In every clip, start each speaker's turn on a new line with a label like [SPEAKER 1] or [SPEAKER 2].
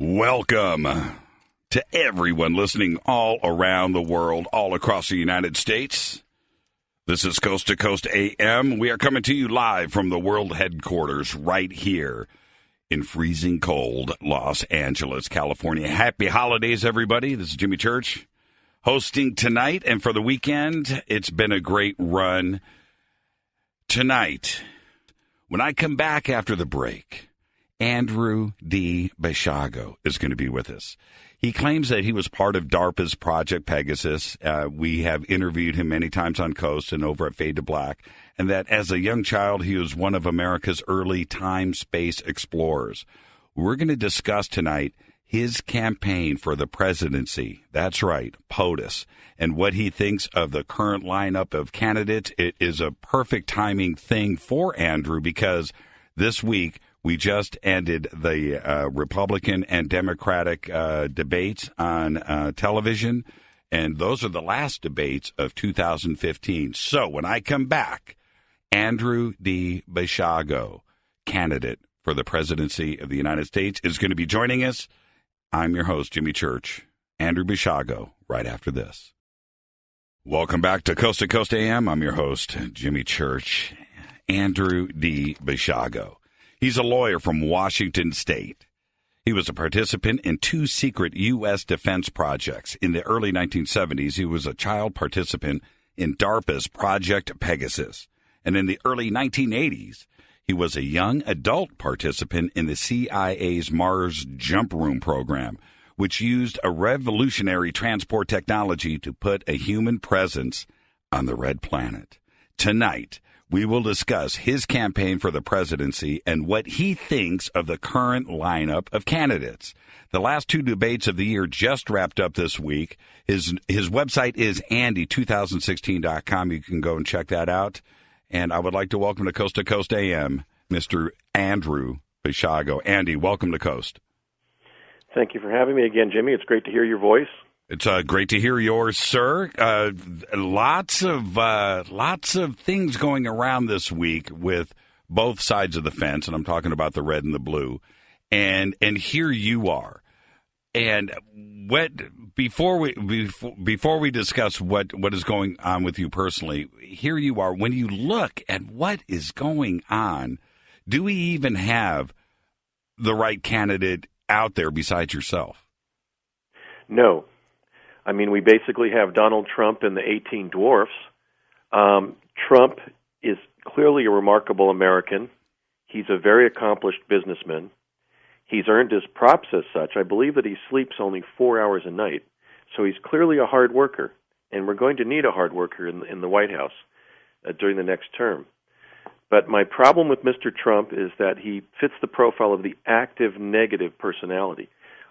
[SPEAKER 1] Welcome to everyone listening all around the world, all across the United States. This is Coast to Coast AM. We are coming to you live from the world headquarters right here in freezing cold Los Angeles, California. Happy holidays, everybody. This is Jimmy Church hosting tonight. And for the weekend, it's been a great run. Tonight, when I come back after the break, Andrew D. Basiago is going to be with us. He claims that he was part of DARPA's Project Pegasus. We have interviewed him many times on Coast and over at Fade to Black, and that as a young child, he was one of America's early time-space explorers. We're going to discuss tonight his campaign for the presidency. That's right, POTUS, and what he thinks of the current lineup of candidates. It is a perfect timing thing for Andrew because this week, we just ended the Republican and Democratic debates on television, and those are the last debates of 2015. So when I come back, Andrew D. Basiago, candidate for the presidency of the United States, is going to be joining us. I'm your host, Jimmy Church. Andrew Basiago, right after this. Welcome back to Coast AM. I'm your host, Jimmy Church. Andrew D. Basiago. He's a lawyer from Washington State. He was a participant in 2 secret U.S. defense projects. In the early 1970s, he was a child participant in DARPA's Project Pegasus. And in the early 1980s, he was a young adult participant in the CIA's Mars Jump Room program, which used a revolutionary transport technology to put a human presence on the Red Planet. Tonight, we will discuss his campaign for the presidency and what he thinks of the current lineup of candidates. The last 2 debates of the year just wrapped up this week. His website is Andy2016.com. You can go and check that out. And I would like to welcome to Coast AM, Mr. Andrew Basiago. Andy, welcome to Coast.
[SPEAKER 2] Thank you for having me again, Jimmy. It's great to hear your voice.
[SPEAKER 1] It's great to hear yours, sir. Lots of things going around this week with both sides of the fence, and I'm talking about the red and the blue. And here you are. And before we discuss what is going on with you personally, here you are. When you look at what is going on, do we even have the right candidate out there besides yourself?
[SPEAKER 2] No. I mean, we basically have Donald Trump and the 18 dwarfs. Trump is clearly a remarkable American. He's a very accomplished businessman. He's earned his props as such. I believe that he sleeps only 4 hours a night. So he's clearly a hard worker, and we're going to need a hard worker in the White House during the next term. But my problem with Mr. Trump is that he fits the profile of the active negative personality.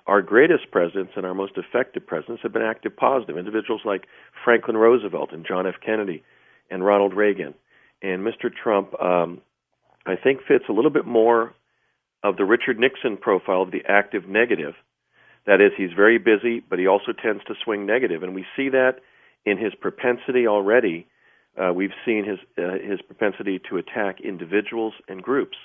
[SPEAKER 2] Our greatest presidents and our most effective presidents have been active positive, individuals like Franklin Roosevelt and John F. Kennedy and Ronald Reagan. And Mr. Trump, I think, fits a little bit more of the Richard Nixon profile of the active negative. That is, he's very busy, but he also tends to swing negative. And we see that in his propensity already. We've seen his propensity to attack individuals and groups.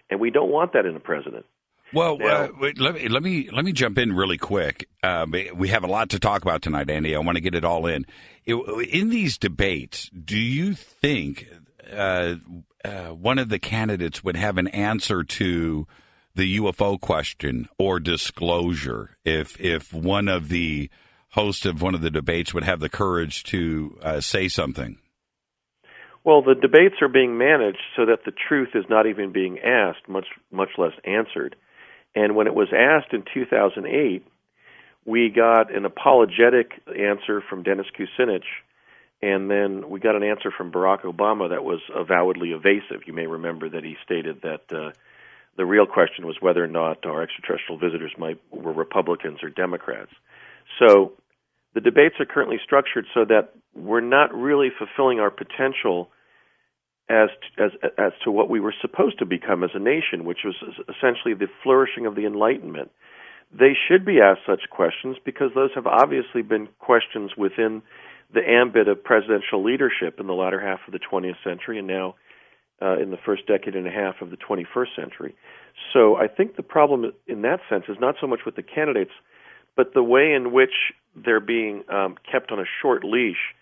[SPEAKER 2] And we don't want that in a president.
[SPEAKER 1] Well, let me jump in really quick. We have a lot to talk about tonight, Andy. I want to get it all in. In these debates, do you think one of the candidates would have an answer to the UFO question or disclosure if one of the hosts of one of the debates would have the courage to say something?
[SPEAKER 2] Well, the debates are being managed so that the truth is not even being asked, much less answered. And when it was asked in 2008, we got an apologetic answer from Dennis Kucinich, and then we got an answer from Barack Obama that was avowedly evasive. You may remember that he stated that the real question was whether or not our extraterrestrial visitors were Republicans or Democrats. So the debates are currently structured so that we're not really fulfilling our potential as to what we were supposed to become as a nation, which was essentially the flourishing of the Enlightenment. They should be asked such questions because those have obviously been questions within the ambit of presidential leadership in the latter half of the 20th century and now in the first decade and a half of the 21st century. So I think the problem in that sense is not so much with the candidates, but the way in which they're being kept on a short leash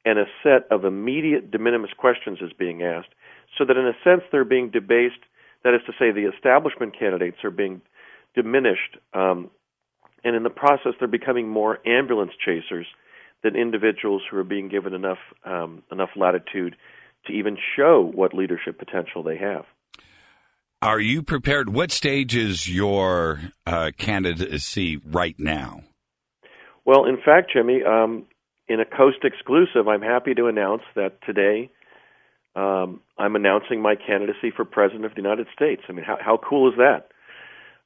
[SPEAKER 2] and a set of immediate de minimis questions is being asked, so that in a sense they're being debased. That is to say, the establishment candidates are being diminished, and in the process they're becoming more ambulance chasers than individuals who are being given enough latitude to even show what leadership potential they have.
[SPEAKER 1] Are you prepared? What stage is your candidacy right now?
[SPEAKER 2] Well, in fact, Jimmy, in a Coast exclusive, I'm happy to announce that today I'm announcing my candidacy for President of the United States. I mean, how cool is that?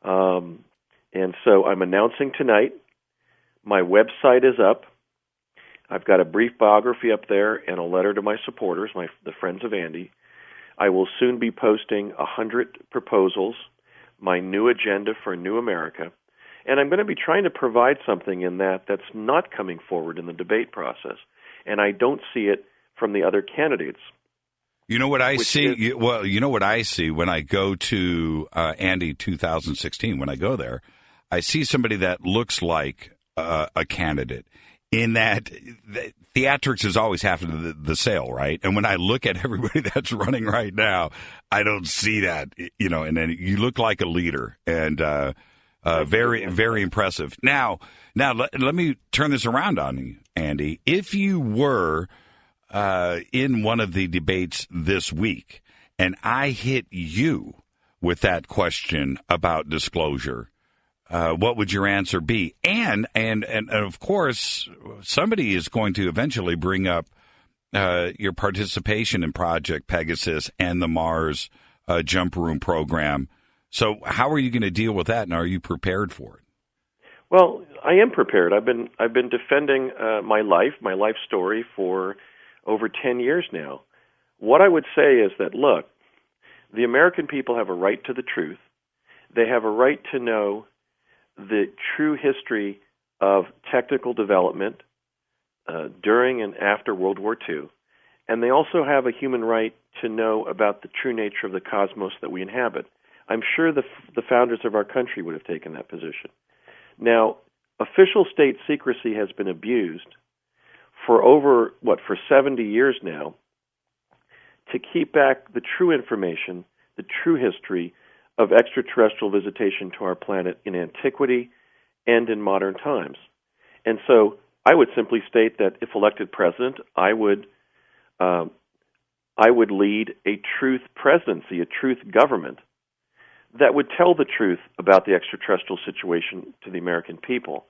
[SPEAKER 2] And so I'm announcing tonight. My website is up. I've got a brief biography up there and a letter to my supporters, the friends of Andy. I will soon be posting 100 proposals, my new agenda for a new America, and I'm going to be trying to provide something in that's not coming forward in the debate process, and I don't see it from the other candidates.
[SPEAKER 1] You know what I see? You know what I see when I go to Andy 2016, when I go there, I see somebody that looks like a candidate. In that, theatrics is always half of the sale, right? And when I look at everybody that's running right now, I don't see that, and then you look like a leader and very, very impressive. Now let me turn this around on you, Andy. If you were in one of the debates this week and I hit you with that question about disclosure, what would your answer be? And of course, somebody is going to eventually bring up your participation in Project Pegasus and the Mars jump room program. So how are you going to deal with that, and are you prepared for it?
[SPEAKER 2] Well, I am prepared. I've been defending my life story for over 10 years now. What I would say is that, look, the American people have a right to the truth. They have a right to know the true history of technical development during and after World War II. And they also have a human right to know about the true nature of the cosmos that we inhabit. I'm sure the founders of our country would have taken that position. Now, official state secrecy has been abused for 70 years now to keep back the true information, the true history of extraterrestrial visitation to our planet in antiquity and in modern times. And so I would simply state that if elected president, I would lead a truth presidency, a truth government that would tell the truth about the extraterrestrial situation to the American people.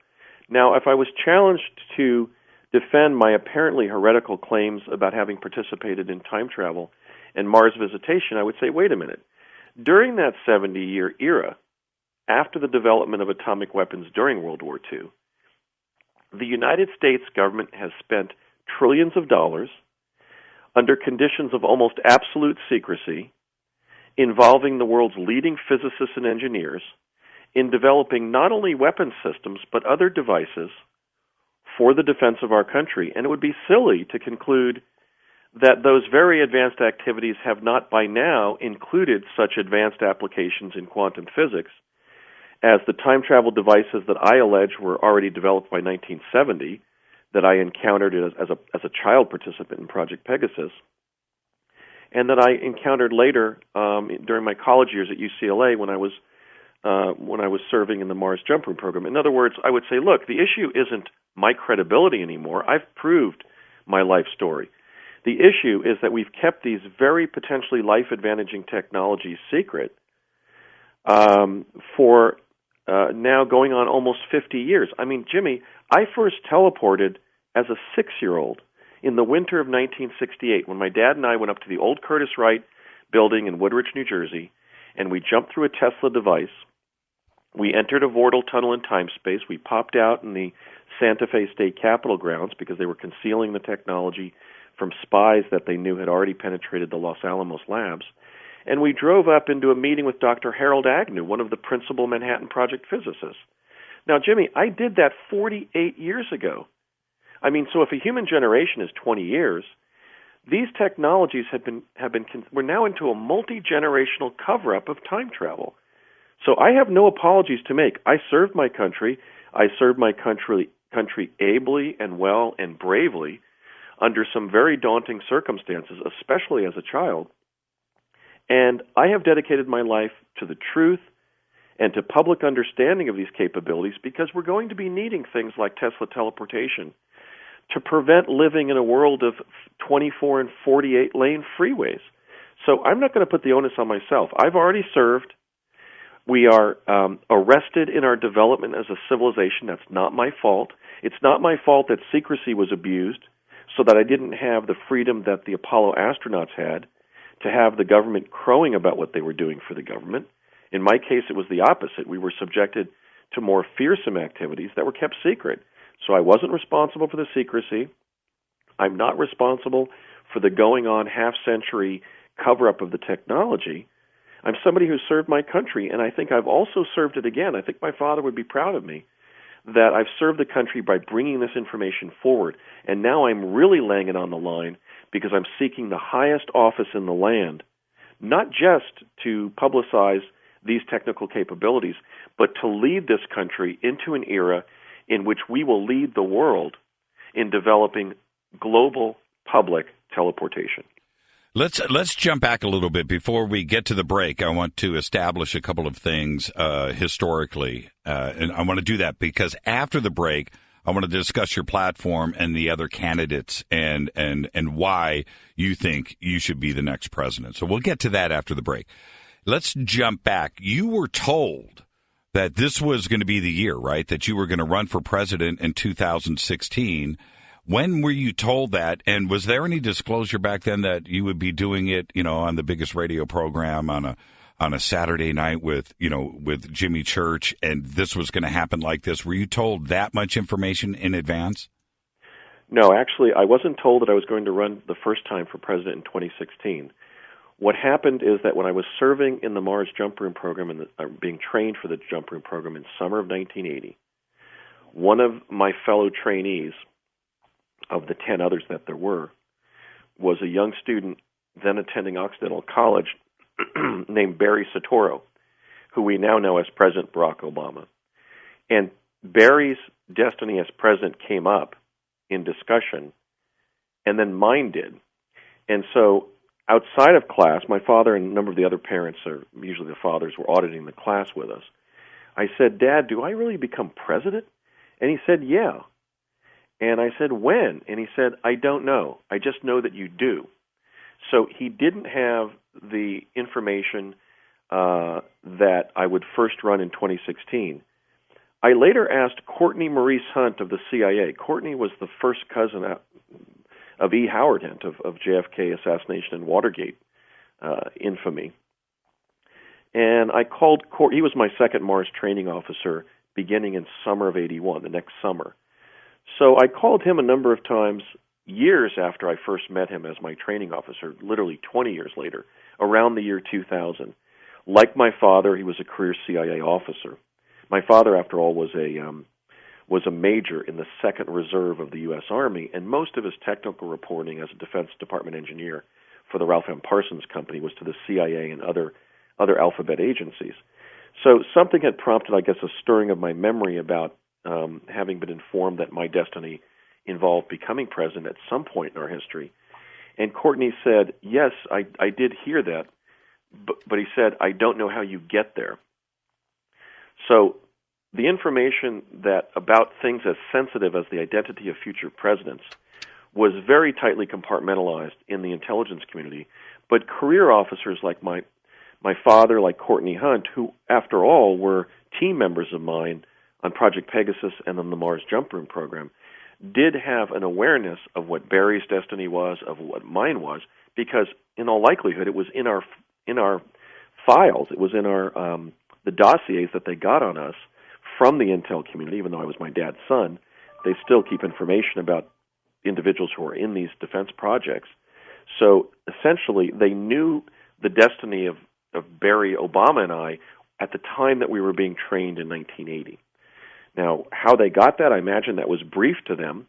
[SPEAKER 2] Now, if I was challenged to defend my apparently heretical claims about having participated in time travel and Mars visitation, I would say, wait a minute. During that 70-year era, after the development of atomic weapons during World War II, the United States government has spent trillions of dollars under conditions of almost absolute secrecy involving the world's leading physicists and engineers in developing not only weapons systems but other devices for the defense of our country. And it would be silly to conclude that those very advanced activities have not by now included such advanced applications in quantum physics as the time travel devices that I allege were already developed by 1970 that I encountered as a child participant in Project Pegasus, and that I encountered later during my college years at UCLA when I was serving in the Mars jump room program. In other words, I would say, look, the issue isn't my credibility anymore. I've proved my life story. The issue is that we've kept these very potentially life-advantaging technologies secret for now going on almost 50 years. I mean, Jimmy, I first teleported as a 6-year-old in the winter of 1968 when my dad and I went up to the old Curtis Wright building in Woodridge, New Jersey, and we jumped through a Tesla device. We entered a vortal tunnel in time-space. We popped out in the Santa Fe State Capitol grounds because they were concealing the technology from spies that they knew had already penetrated the Los Alamos labs. And we drove up into a meeting with Dr. Harold Agnew, one of the principal Manhattan Project physicists. Now, Jimmy, I did that 48 years ago. I mean, so if a human generation is 20 years, these technologies we're now into a multi-generational cover-up of time travel. So I have no apologies to make. I served my country. I served my country ably and well and bravely under some very daunting circumstances, especially as a child. And I have dedicated my life to the truth and to public understanding of these capabilities because we're going to be needing things like Tesla teleportation to prevent living in a world of 24 and 48 lane freeways. So I'm not going to put the onus on myself. I've already served. We are arrested in our development as a civilization. That's not my fault. It's not my fault that secrecy was abused so that I didn't have the freedom that the Apollo astronauts had to have the government crowing about what they were doing for the government. In my case, it was the opposite. We were subjected to more fearsome activities that were kept secret. So I wasn't responsible for the secrecy. I'm not responsible for the going-on half-century cover-up of the technology. I'm somebody who served my country, and I think I've also served it again. I think my father would be proud of me that I've served the country by bringing this information forward. And now I'm really laying it on the line because I'm seeking the highest office in the land, not just to publicize these technical capabilities, but to lead this country into an era in which we will lead the world in developing global public teleportation.
[SPEAKER 1] Let's jump back a little bit before we get to the break. I want to establish a couple of things historically, and I want to do that because after the break, I want to discuss your platform and the other candidates and why you think you should be the next president. So we'll get to that after the break. Let's jump back. You were told that this was going to be the year, right? That you were going to run for president in 2016. When were you told that? And was there any disclosure back then that you would be doing it, on the biggest radio program on a Saturday night with Jimmy Church, and this was going to happen like this? Were you told that much information in advance?
[SPEAKER 2] No, actually, I wasn't told that I was going to run the first time for president in 2016. What happened is that when I was serving in the Mars Jump Room program and being trained for the Jump Room program in summer of 1980, one of my fellow trainees, of the 10 others that there were, was a young student then attending Occidental College named Barry Soetoro, who we now know as President Barack Obama. And Barry's destiny as president came up in discussion, and then mine did. And so outside of class, my father and a number of the other parents, or usually the fathers, were auditing the class with us. I said, "Dad, do I really become president?" And he said, "Yeah." And I said, "When?" And he said, "I don't know. I just know that you do." So he didn't have the information that I would first run in 2016. I later asked Courtney Maurice Hunt of the CIA. Courtney was the first cousin of E. Howard Hunt, of JFK assassination and Watergate infamy. And I called Courtney. He was my second Mars training officer beginning in summer of 81, the next summer. So I called him a number of times years after I first met him as my training officer, literally 20 years later, around the year 2000. Like my father, he was a career CIA officer. My father, after all, was a major in the 2nd Reserve of the U.S. Army, and most of his technical reporting as a Defense Department engineer for the Ralph M. Parsons Company was to the CIA and other alphabet agencies. So something had prompted, I guess, a stirring of my memory about having been informed that my destiny involved becoming president at some point in our history. And Courtney said, "Yes, I did hear that, but he said, I don't know how you get there." So the information about things as sensitive as the identity of future presidents was very tightly compartmentalized in the intelligence community. But career officers like my father, like Courtney Hunt, who, after all, were team members of mine on Project Pegasus and on the Mars Jump Room program, did have an awareness of what Barry's destiny was, of what mine was, because in all likelihood it was in our files, it was in our the dossiers that they got on us from the intel community. Even though I was my dad's son, they still keep information about individuals who are in these defense projects. So essentially, they knew the destiny of Barry, Obama, and I at the time that we were being trained in 1980. Now, how they got that, I imagine that was briefed to them,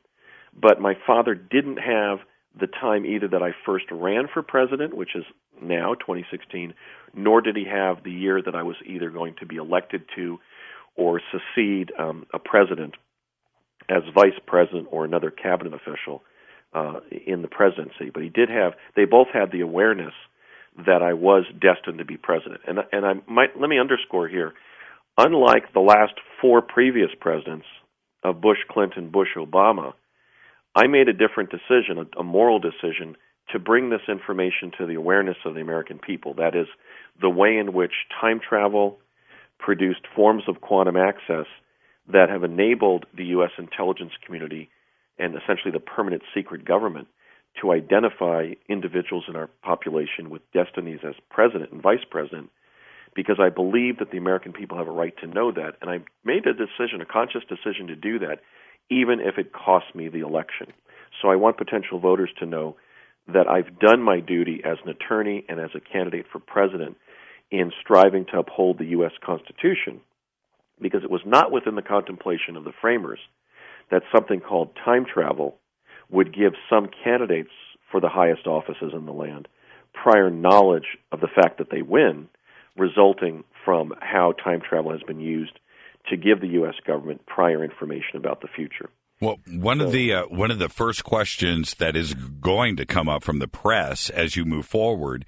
[SPEAKER 2] but my father didn't have the time either that I first ran for president, which is now, 2016, nor did he have the year that I was either going to be elected to or succeed a president as vice president or another cabinet official in the presidency. But they both had the awareness that I was destined to be president. And let me underscore here, unlike the last four previous presidents of Bush, Clinton, Bush, Obama, I made a different decision, a moral decision, to bring this information to the awareness of the American people. That is, the way in which time travel produced forms of quantum access that have enabled the U.S. intelligence community and essentially the permanent secret government to identify individuals in our population with destinies as president and vice president, because I believe that the American people have a right to know that. And I made a decision, a conscious decision to do that, even if it cost me the election. So I want potential voters to know that I've done my duty as an attorney and as a candidate for president in striving to uphold the U.S. Constitution, because it was not within the contemplation of the framers that something called time travel would give some candidates for the highest offices in the land prior knowledge of the fact that they win, resulting from how time travel has been used to give the U.S. government prior information about the future.
[SPEAKER 1] Well, one of the first questions that is going to come up from the press as you move forward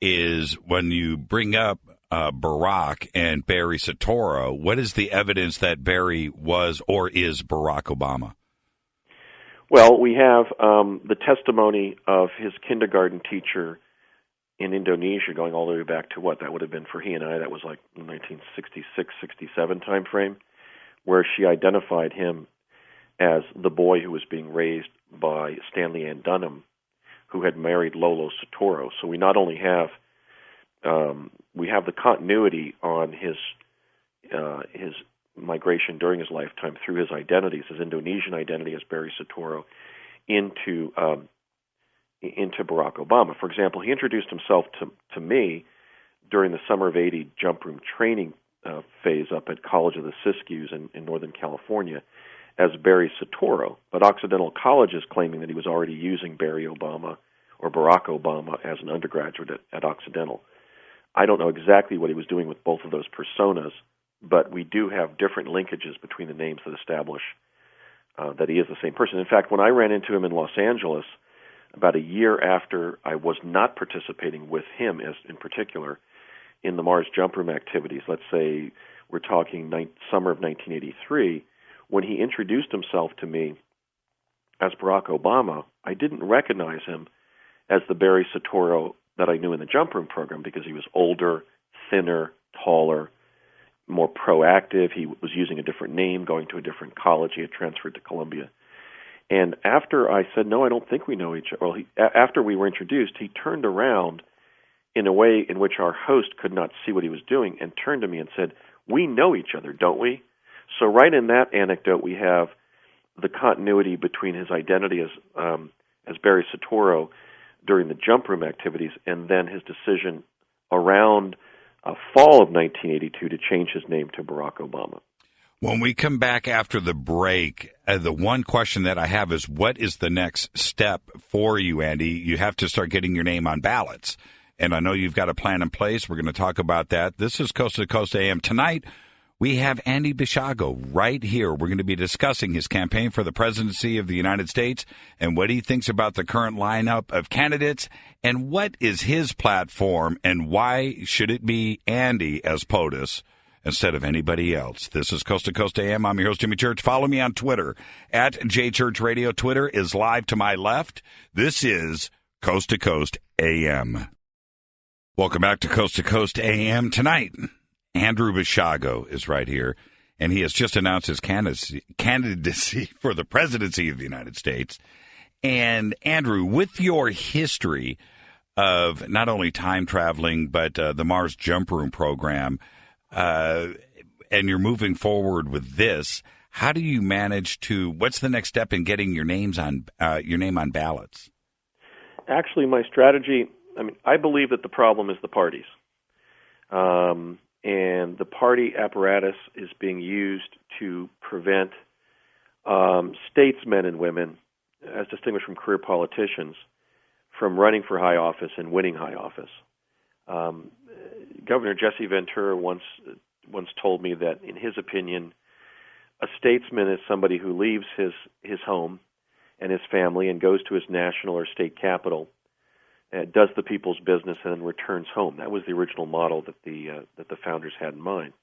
[SPEAKER 1] is when you bring up Barack and Barry Soetoro, what is the evidence that Barry was or is Barack Obama?
[SPEAKER 2] Well, we have the testimony of his kindergarten teacher in Indonesia going all the way back to what that would have been for he and I. That was like 1966, 67 time frame, where she identified him as the boy who was being raised by Stanley Ann Dunham, who had married Lolo Soetoro. So we not only have we have the continuity on his migration during his lifetime through his identities, his Indonesian identity as Barry Soetoro, into Barack Obama. For example, he introduced himself to me during the summer of '80 jump room training phase up at College of the Siskiyous in Northern California as Barry Soetoro, but Occidental College is claiming that he was already using Barry Obama or Barack Obama as an undergraduate at Occidental. I don't know exactly what he was doing with both of those personas, but we do have different linkages between the names that establish that he is the same person. In fact, when I ran into him in Los Angeles, about a year after I was not participating with him as in particular in the Mars jump room activities, let's say we're talking summer of 1983, when he introduced himself to me as Barack Obama, I didn't recognize him as the Barry Soetoro that I knew in the jump room program because he was older, thinner, taller, more proactive. He was using a different name, going to a different college. He had transferred to Columbia. And after I said, no, I don't think we know each other, after we were introduced, he turned around in a way in which our host could not see what he was doing and turned to me and said, we know each other, don't we? So right in that anecdote, we have the continuity between his identity as Barry Soetoro during the jump room activities and then his decision around fall of 1982 to change his name to Barack Obama.
[SPEAKER 1] When we come back after the break, the one question that I have is, what is the next step for you, Andy? You have to start getting your name on ballots. And I know you've got a plan in place. We're going to talk about that. This is Coast to Coast AM. Tonight, we have Andy Basiago right here. We're going to be discussing his campaign for the presidency of the United States and what he thinks about the current lineup of candidates and what is his platform and why should it be Andy as POTUS instead of anybody else. This is Coast to Coast AM. I'm your host, Jimmy Church. Follow me on Twitter at JChurchRadio. Twitter is live to my left. This is Coast to Coast AM. Welcome back to Coast AM. Tonight, Andrew Basiago is right here, and he has just announced his candidacy for the presidency of the United States. And, Andrew, with your history of not only time traveling, but the Mars Jump Room program, and you're moving forward with this, how do you manage to, what's the next step in getting your name on ballots?
[SPEAKER 2] Actually, my strategy, I believe that the problem is the parties. And the party apparatus is being used to prevent statesmen and women, as distinguished from career politicians, from running for high office and winning high office. Governor Jesse Ventura once told me that, in his opinion, a statesman is somebody who leaves his home and his family and goes to his national or state capital, does the people's business, and then returns home. That was the original model that the founders had in mind.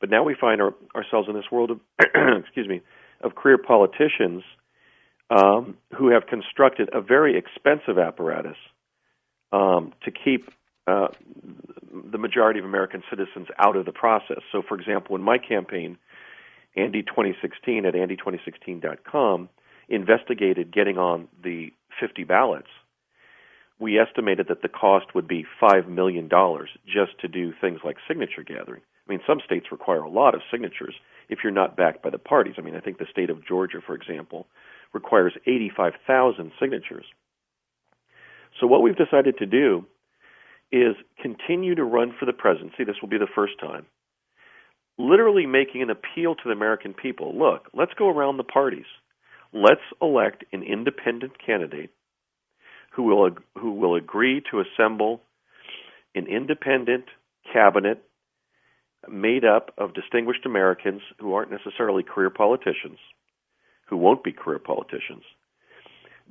[SPEAKER 2] But now we find ourselves in this world of of career politicians who have constructed a very expensive apparatus to keep the majority of American citizens out of the process. So, for example, in my campaign, Andy 2016 at andy2016.com investigated getting on the 50 ballots. We estimated that the cost would be $5 million just to do things like signature gathering. I mean, some states require a lot of signatures if you're not backed by the parties. I mean, I think the state of Georgia, for example, requires 85,000 signatures. So what we've decided to do is continue to run for the presidency. This will be the first time. Literally making an appeal to the American people. Look, let's go around the parties. Let's elect an independent candidate who will agree to assemble an independent cabinet made up of distinguished Americans who aren't necessarily career politicians, who won't be career politicians.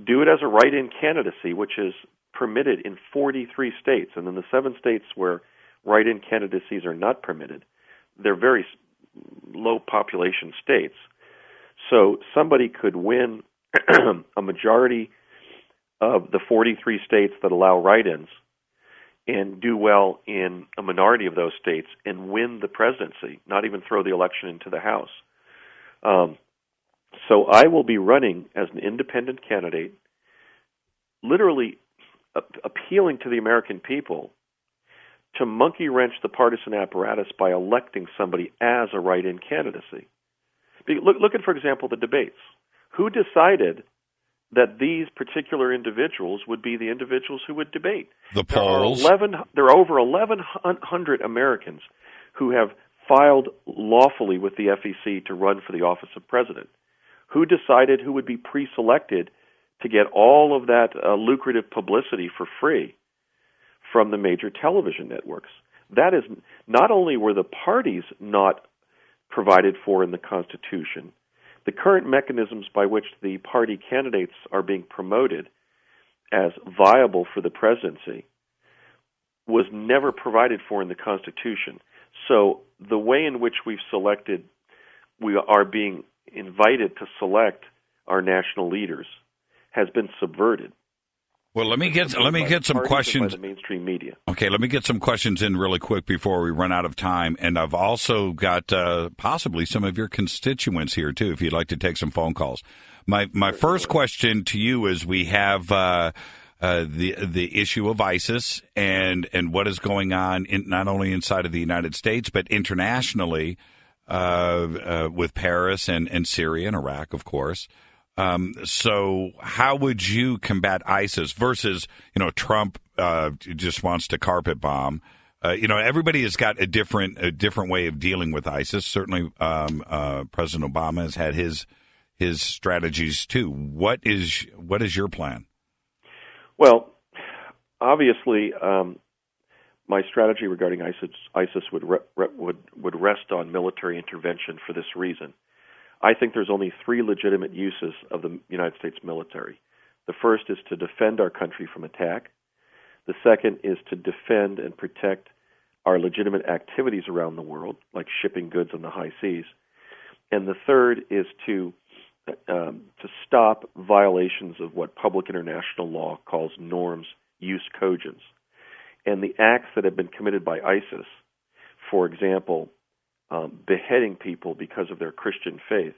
[SPEAKER 2] Do it as a write-in candidacy, which is permitted in 43 states, and in the 7 states where write-in candidacies are not permitted, they're very low population states. So somebody could win a majority of the 43 states that allow write-ins and do well in a minority of those states and win the presidency, not even throw the election into the House. So I will be running as an independent candidate, literally appealing to the American people to monkey-wrench the partisan apparatus by electing somebody as a write-in candidacy. Look at, for example, the debates. Who decided that these particular individuals would be the individuals who would debate?
[SPEAKER 1] The polls.
[SPEAKER 2] There are over 1,100 Americans who have filed lawfully with the FEC to run for the office of president. Who decided who would be pre-selected to get all of that lucrative publicity for free from the major television networks? That is, not only were the parties not provided for in the Constitution, the current mechanisms by which the party candidates are being promoted as viable for the presidency was never provided for in the Constitution. So the way in which we are being invited to select our national leaders has been subverted.
[SPEAKER 1] Well, let me get some questions.
[SPEAKER 2] By the mainstream media.
[SPEAKER 1] Okay, let me get some questions in really quick before we run out of time. And I've also got possibly some of your constituents here too, if you'd like to take some phone calls. My first question to you is: we have the issue of ISIS and what is going on not only inside of the United States but internationally with Paris and Syria and Iraq, of course. So how would you combat ISIS versus, Trump just wants to carpet bomb? Everybody has got a different way of dealing with ISIS. Certainly, President Obama has had his strategies too. What is your plan? Well,
[SPEAKER 2] obviously, my strategy regarding ISIS would rest on military intervention for this reason. I think there's only 3 legitimate uses of the United States military. The first is to defend our country from attack. The second is to defend and protect our legitimate activities around the world, like shipping goods on the high seas. And the third is to stop violations of what public international law calls norms jus cogens. And the acts that have been committed by ISIS, for example, beheading people because of their Christian faith,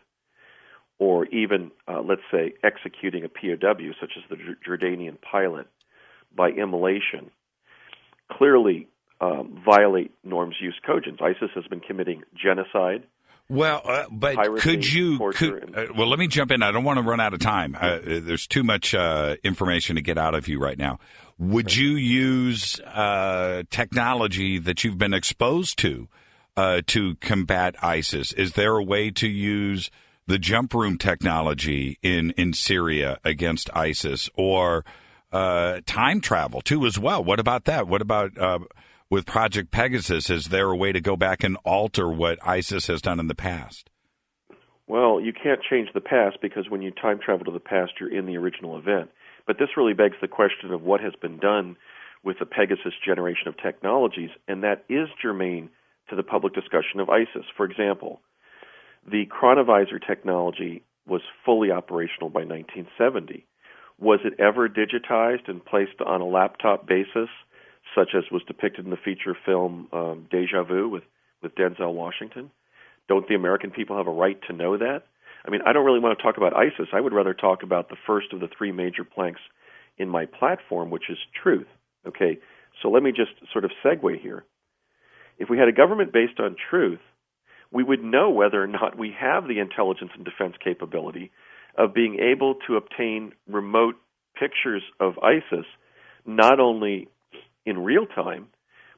[SPEAKER 2] or even, let's say, executing a POW, such as the Jordanian pilot, by immolation, clearly violate norms jus cogens. ISIS has been committing genocide.
[SPEAKER 1] Well, but
[SPEAKER 2] piracy,
[SPEAKER 1] well, let me jump in. I don't want to run out of time. There's too much information to get out of you right now. Would you use technology that you've been exposed to combat ISIS? Is there a way to use the jump room technology in Syria against ISIS, or time travel, too, as well. What about that? What about with Project Pegasus? Is there a way to go back and alter what ISIS has done in the past?
[SPEAKER 2] Well, you can't change the past because when you time travel to the past, you're in the original event. But this really begs the question of what has been done with the Pegasus generation of technologies, and that is germane to the public discussion of ISIS. For example, the chronovisor technology was fully operational by 1970. Was it ever digitized and placed on a laptop basis, such as was depicted in the feature film Deja Vu with Denzel Washington? Don't the American people have a right to know that? I mean, I don't really want to talk about ISIS. I would rather talk about the first of the three major planks in my platform, which is truth. Okay, so let me just sort of segue here. If we had a government based on truth, we would know whether or not we have the intelligence and defense capability of being able to obtain remote pictures of ISIS, not only in real time,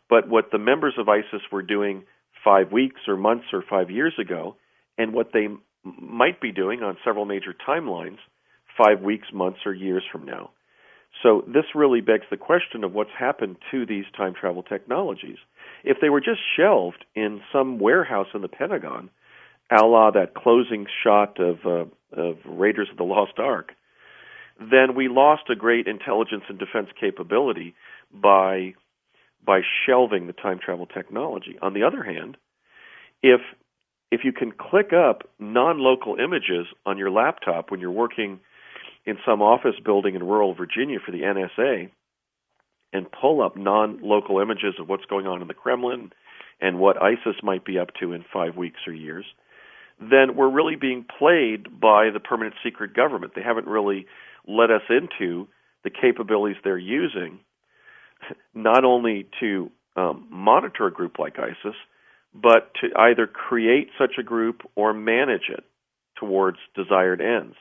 [SPEAKER 2] but what the members of ISIS were doing 5 weeks or months or 5 years ago, and what they might be doing on several major timelines 5 weeks, months, or years from now. So this really begs the question of what's happened to these time travel technologies. If they were just shelved in some warehouse in the Pentagon, a la that closing shot of Raiders of the Lost Ark, then we lost a great intelligence and defense capability by shelving the time travel technology. On the other hand, if you can click up non-local images on your laptop when you're working in some office building in rural Virginia for the NSA and pull up non-local images of what's going on in the Kremlin and what ISIS might be up to in 5 weeks or years, then we're really being played by the permanent secret government. They haven't really let us into the capabilities they're using, not only to monitor a group like ISIS, but to either create such a group or manage it towards desired ends.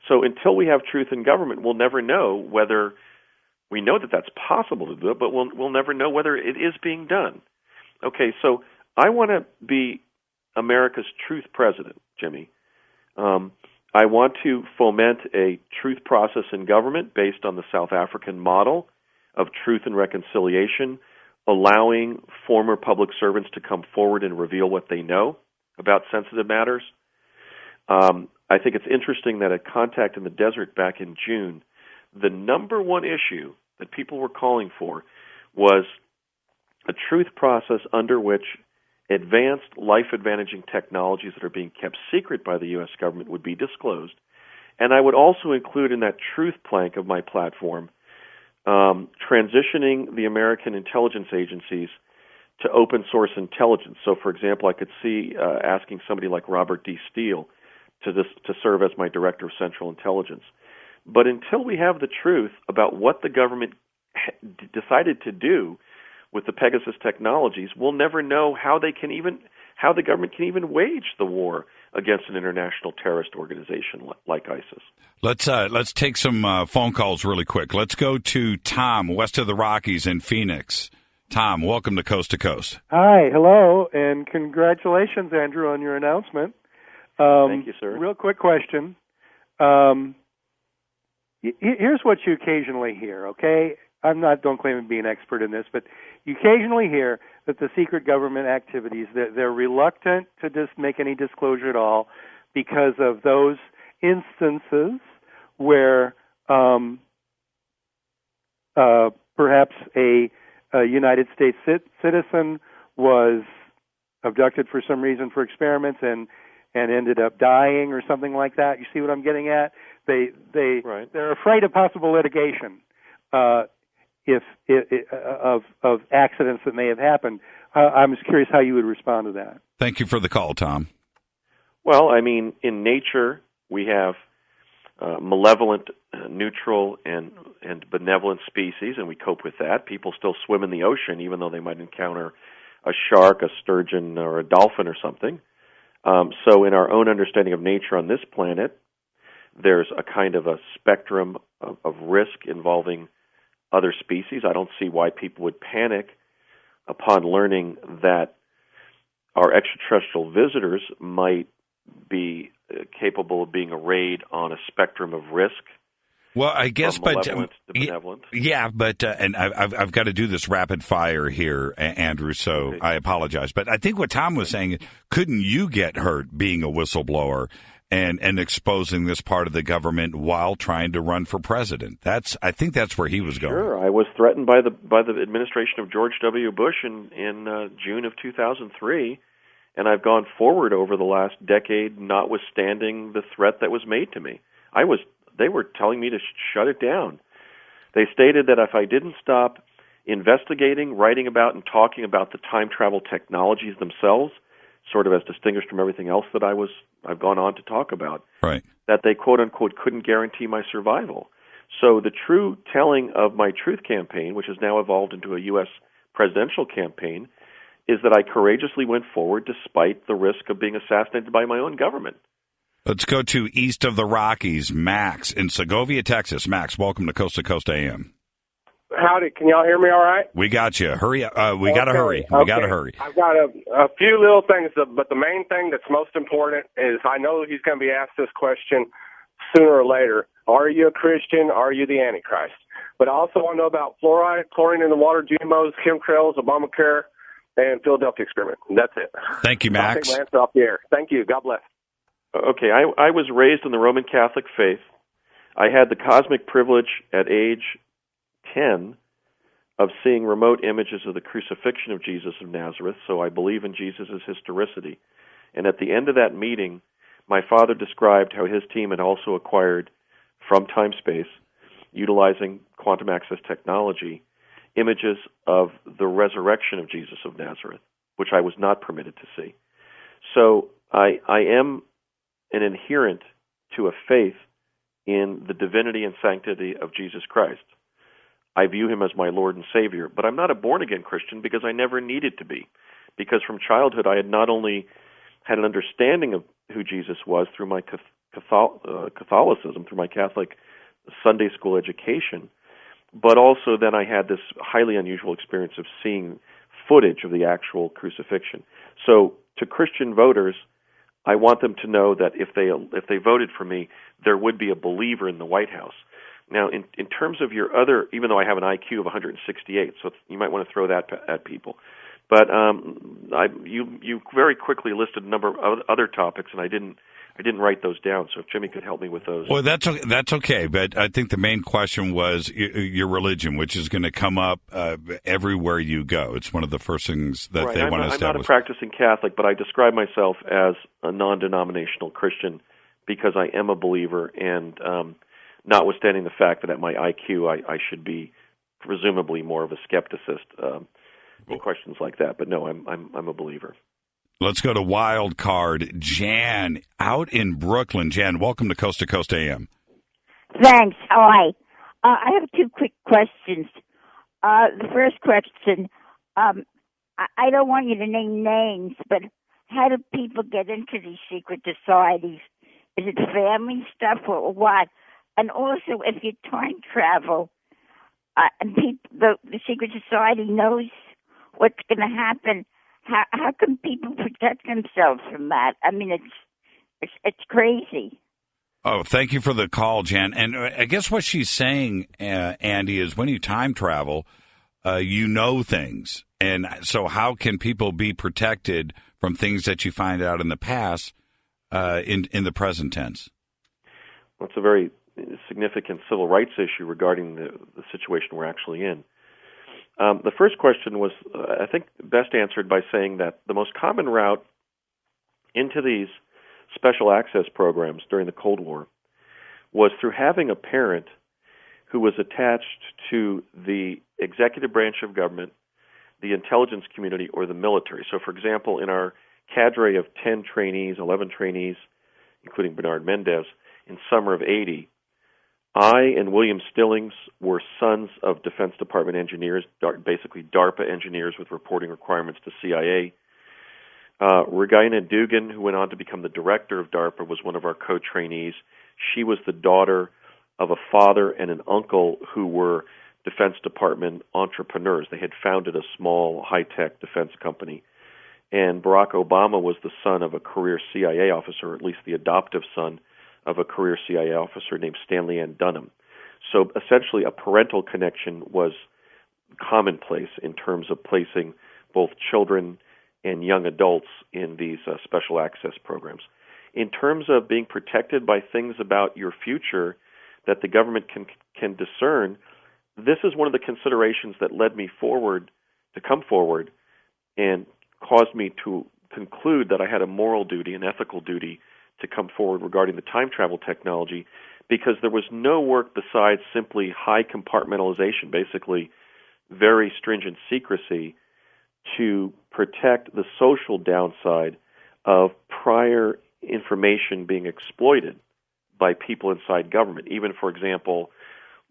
[SPEAKER 2] So until we have truth in government, we'll never know whether we know that that's possible to do it, but we'll never know whether it is being done. Okay, so I want to be America's truth president, Jimmy. I want to foment a truth process in government based on the South African model of truth and reconciliation, allowing former public servants to come forward and reveal what they know about sensitive matters. I think it's interesting that at Contact in the Desert back in June, the number one issue that people were calling for was a truth process under which advanced life-advantaging technologies that are being kept secret by the U.S. government would be disclosed. And I would also include in that truth plank of my platform transitioning the American intelligence agencies to open source intelligence. So, for example, I could see asking somebody like Robert D. Steele to serve as my director of central intelligence. But until we have the truth about what the government decided to do with the Pegasus technologies, we'll never know how the government can even wage the war against an international terrorist organization like ISIS.
[SPEAKER 1] Let's take some phone calls really quick. Let's go to Tom, west of the Rockies in Phoenix. Tom, welcome to Coast to Coast.
[SPEAKER 3] Hi, hello, and congratulations, Andrew, on your announcement.
[SPEAKER 2] Thank you, sir.
[SPEAKER 3] Real quick question. Here's what you occasionally hear, okay? Don't claim to be an expert in this, but you occasionally hear that the secret government activities, they're reluctant to just make any disclosure at all because of those instances where perhaps a United States citizen was abducted for some reason for experiments and ended up dying or something like that. You see what I'm getting at?
[SPEAKER 2] Right.
[SPEAKER 3] They're afraid of possible litigation of accidents that may have happened. I'm just curious how you would respond to that.
[SPEAKER 1] Thank you for the call, Tom.
[SPEAKER 2] Well, I mean, in nature, we have malevolent, neutral, and benevolent species, and we cope with that. People still swim in the ocean, even though they might encounter a shark, a sturgeon, or a dolphin or something. So in our own understanding of nature on this planet, there's a kind of a spectrum of risk involving other species. I don't see why people would panic upon learning that our extraterrestrial visitors might be capable of being arrayed on a spectrum of risk.
[SPEAKER 1] Well, I guess,
[SPEAKER 2] from
[SPEAKER 1] but
[SPEAKER 2] malevolent to benevolent.
[SPEAKER 1] yeah, but and I've got to do this rapid fire here, Andrew. So
[SPEAKER 2] Okay.
[SPEAKER 1] I apologize, but I think what Tom was saying, couldn't you get hurt being a whistleblower and exposing this part of the government while trying to run for president? I think that's where he was going.
[SPEAKER 2] Sure, I was threatened by the administration of George W. Bush in June of 2003, and I've gone forward over the last decade, notwithstanding the threat that was made to me. They were telling me to shut it down. They stated that if I didn't stop investigating, writing about, and talking about the time travel technologies themselves, sort of as distinguished from everything else that I've gone on to talk about,
[SPEAKER 1] Right.
[SPEAKER 2] that they quote unquote couldn't guarantee my survival. So the true telling of my truth campaign, which has now evolved into a US presidential campaign, is that I courageously went forward despite the risk of being assassinated by my own government.
[SPEAKER 1] Let's go to east of the Rockies, Max in Segovia, Texas. Max, welcome to Coast AM.
[SPEAKER 4] Howdy, can y'all hear me all right?
[SPEAKER 1] We got you. Hurry up. We got to hurry. We got to hurry.
[SPEAKER 4] I've got a few little things, but the main thing that's most important is I know he's going to be asked this question sooner or later. Are you a Christian? Are you the Antichrist? But I also want to know about fluoride, chlorine in the water, GMOs, chemtrails, Obamacare, and Philadelphia experiment. That's it.
[SPEAKER 1] Thank you,
[SPEAKER 4] I'll
[SPEAKER 1] Max.
[SPEAKER 4] take my answer off the air. Thank you. God bless.
[SPEAKER 2] Okay, I was raised in the Roman Catholic faith. I had the cosmic privilege at age 10 of seeing remote images of the crucifixion of Jesus of Nazareth, so I believe in Jesus' historicity. And at the end of that meeting, my father described how his team had also acquired, from time-space, utilizing quantum access technology, images of the resurrection of Jesus of Nazareth, which I was not permitted to see. So I am an adherent to a faith in the divinity and sanctity of Jesus Christ. I view him as my Lord and Savior, but I'm not a born-again Christian because I never needed to be. Because from childhood I had not only had an understanding of who Jesus was through my Catholicism, through my Catholic Sunday school education, but also then I had this highly unusual experience of seeing footage of the actual crucifixion. So to Christian voters, I want them to know that if they voted for me, there would be a believer in the White House. Now, in terms of your other, even though I have an IQ of 168, so you might want to throw that at people, but you very quickly listed a number of other topics, and I didn't write those down. So if Jimmy could help me with those.
[SPEAKER 1] Well, that's okay. But I think the main question was your religion, which is going to come up everywhere you go. It's one of the first things that they want to establish.
[SPEAKER 2] I'm not a practicing Catholic, but I describe myself as a non-denominational Christian because I am a believer, and notwithstanding the fact that at my IQ I should be presumably more of a skepticist in questions like that. But no, I'm a believer.
[SPEAKER 1] Let's go to wild card. Jan, out in Brooklyn. Jan, welcome to Coast AM.
[SPEAKER 5] Thanks. Hi. I have two quick questions. The first question, I don't want you to name names, but how do people get into these secret societies? Is it family stuff or what? And also, if you time travel, and the secret society knows what's going to happen, how can people protect themselves from that? I mean, it's crazy.
[SPEAKER 1] Oh, thank you for the call, Jan. And I guess what she's saying, Andy, is when you time travel, you know things. And so how can people be protected from things that you find out in the past in the present tense?
[SPEAKER 2] Well, it's a very significant civil rights issue regarding the situation we're actually in. The first question was, I think, best answered by saying that the most common route into these special access programs during the Cold War was through having a parent who was attached to the executive branch of government, the intelligence community, or the military. So, for example, in our cadre of 10 trainees, 11 trainees, including Bernard Mendez, in summer of 80, I and William Stillings were sons of Defense Department engineers, basically DARPA engineers with reporting requirements to CIA. Regina Dugan, who went on to become the director of DARPA, was one of our co-trainees. She was the daughter of a father and an uncle who were Defense Department entrepreneurs. They had founded a small high-tech defense company. And Barack Obama was the son of a career CIA officer, or at least the adoptive son of a career CIA officer named Stanley N. Dunham. So essentially, a parental connection was commonplace in terms of placing both children and young adults in these special access programs. In terms of being protected by things about your future that the government can discern, this is one of the considerations that led me to come forward and caused me to conclude that I had a moral duty, an ethical duty, to come forward regarding the time travel technology, because there was no work besides simply high compartmentalization, basically very stringent secrecy, to protect the social downside of prior information being exploited by people inside government. Even, for example,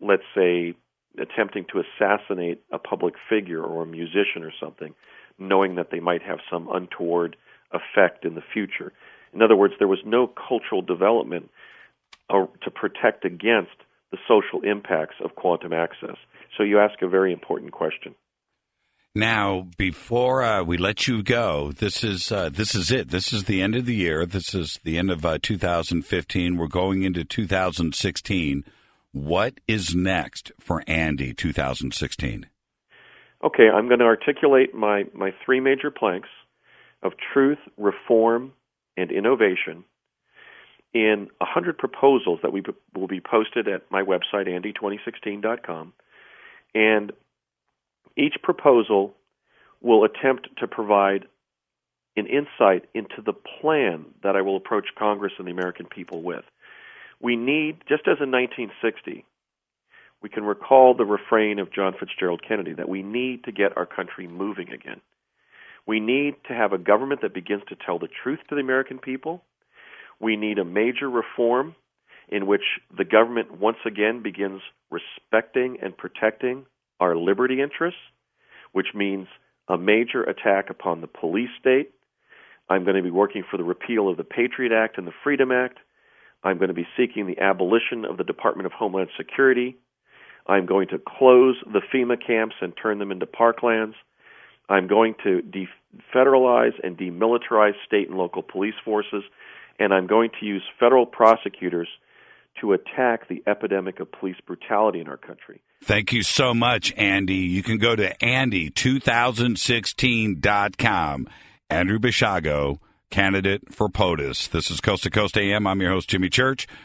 [SPEAKER 2] let's say attempting to assassinate a public figure or a musician or something, knowing that they might have some untoward effect in the future. In other words, there was no cultural development to protect against the social impacts of quantum access. So you ask a very important question.
[SPEAKER 1] Now, before we let you go, this is it. This is the end of the year. This is the end of 2015. We're going into 2016. What is next for Andy 2016?
[SPEAKER 2] Okay, I'm going to articulate my three major planks of truth, reform, and innovation in 100 proposals that will be posted at my website, andy2016.com. And each proposal will attempt to provide an insight into the plan that I will approach Congress and the American people with. We need, just as in 1960, we can recall the refrain of John Fitzgerald Kennedy, that we need to get our country moving again. We need to have a government that begins to tell the truth to the American people. We need a major reform in which the government once again begins respecting and protecting our liberty interests, which means a major attack upon the police state. I'm going to be working for the repeal of the Patriot Act and the Freedom Act. I'm going to be seeking the abolition of the Department of Homeland Security. I'm going to close the FEMA camps and turn them into parklands. I'm going to defederalize and demilitarize state and local police forces. And I'm going to use federal prosecutors to attack the epidemic of police brutality in our country.
[SPEAKER 1] Thank you so much, Andy. You can go to andy2016.com. Andrew Basiago, candidate for POTUS. This is Coast to Coast AM. I'm your host, Jimmy Church.